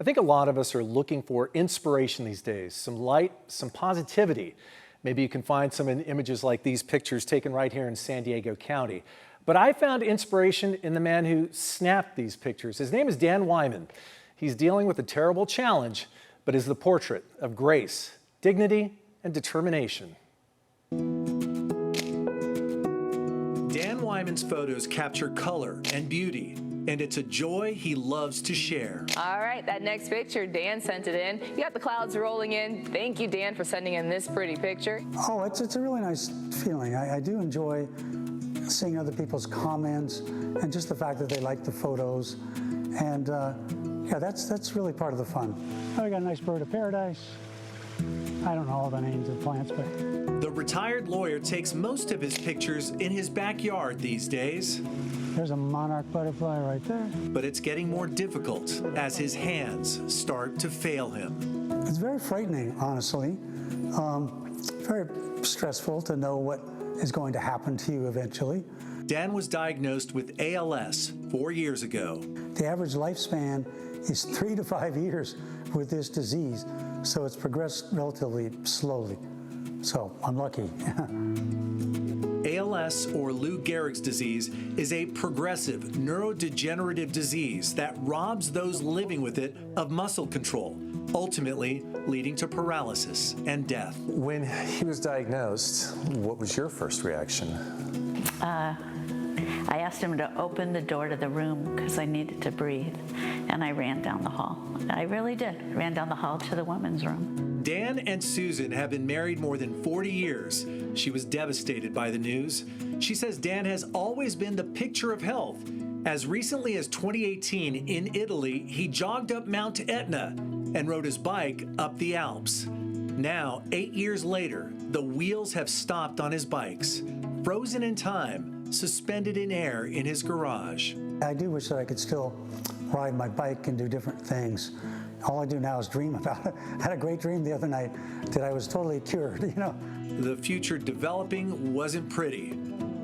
I think a lot of us are looking for inspiration these days, some light, some positivity. Maybe you can find some in images like these pictures taken right here in San Diego County. But I found inspiration in the man who snapped these pictures. His name is Dan Wyman. He's dealing with a terrible challenge, but is the portrait of grace, dignity, and determination. Dan Wyman's photos capture color and beauty, and it's a joy he loves to share. All right, that next picture, Dan sent it in. You got the clouds rolling in. Thank you, Dan, for sending in this pretty picture. Oh, it's a really nice feeling. I do enjoy seeing other people's comments and just the fact that they like the photos. And yeah, that's really part of the fun. Oh, we got a nice bird of paradise. I don't know all the names of plants, but... The retired lawyer takes most of his pictures in his backyard these days. There's a monarch butterfly right there. But it's getting more difficult as his hands start to fail him. It's very frightening, honestly. Very stressful to know what is going to happen to you eventually. Dan was diagnosed with ALS 4 years ago. The average lifespan is 3 to 5 years with this disease, so it's progressed relatively slowly. So I'm lucky. ALS, or Lou Gehrig's disease, is a progressive neurodegenerative disease that robs those living with it of muscle control, ultimately leading to paralysis and death. When he was diagnosed, what was your first reaction? I asked him to open the door to the room because I needed to breathe, and I ran down the hall. I really did. I ran down the hall to the women's room. Dan and Susan have been married more than 40 years. She was devastated by the news. She says Dan has always been the picture of health. As recently as 2018 in Italy, he jogged up Mount Etna and rode his bike up the Alps. Now, 8 years later, the wheels have stopped on his bikes, frozen in time, suspended in air in his garage. I do wish that I could still ride my bike and do different things. All I do now is dream about it. I had a great dream the other night that I was totally cured, you know. The future developing wasn't pretty,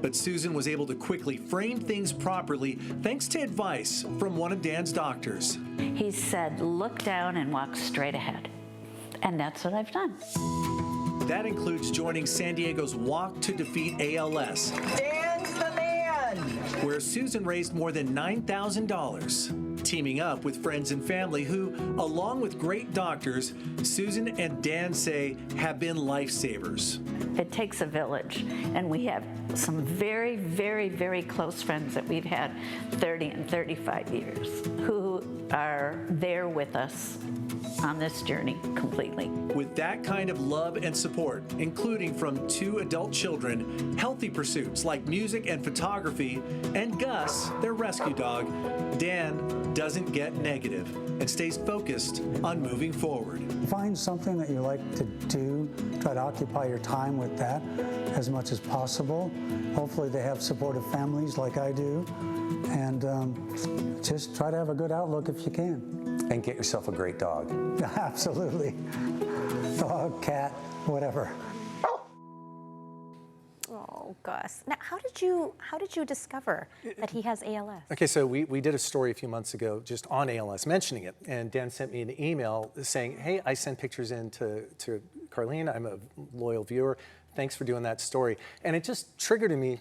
but Susan was able to quickly frame things properly thanks to advice from one of Dan's doctors. He said, look down and walk straight ahead. And that's what I've done. That includes joining San Diego's Walk to Defeat ALS. Dan's the man! Where Susan raised more than $9,000, teaming up with friends and family who, along with great doctors, Susan and Dan say have been lifesavers. It takes a village, and we have some very, very, very close friends that we've had 30 and 35 years who are there with us on this journey completely. With that kind of love and support, including from 2 adult children, healthy pursuits like music and photography, and Gus, their rescue dog, Dan doesn't get negative and stays focused on moving forward. Find something that you like to do, try to occupy your time with that as much as possible. Hopefully they have supportive families like I do, and just try to have a good outlook if you can. And get yourself a great dog. Absolutely. Dog, cat, whatever. Oh, Gus. Now, how did you discover that he has ALS? Okay, so we did a story a few months ago just on ALS, mentioning it, and Dan sent me an email saying, hey, I sent pictures in to Carlene. I'm a loyal viewer. Thanks for doing that story. And it just triggered in me,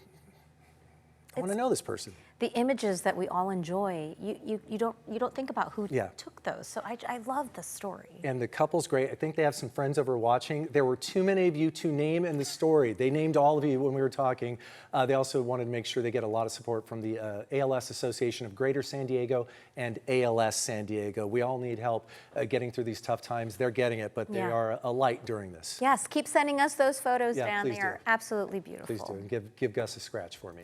I want to know this person. The images that we all enjoy, you don't think about who took those. So I love the story. And the couple's great. I think they have some friends over watching. There were too many of you to name in the story. They named all of you when we were talking. They also wanted to make sure they get a lot of support from the ALS Association of Greater San Diego and ALS San Diego. We all need help getting through these tough times. They're getting it, but they are a light during this. Yes, keep sending us those photos down. Please They are absolutely beautiful. Please do, and give Gus a scratch for me.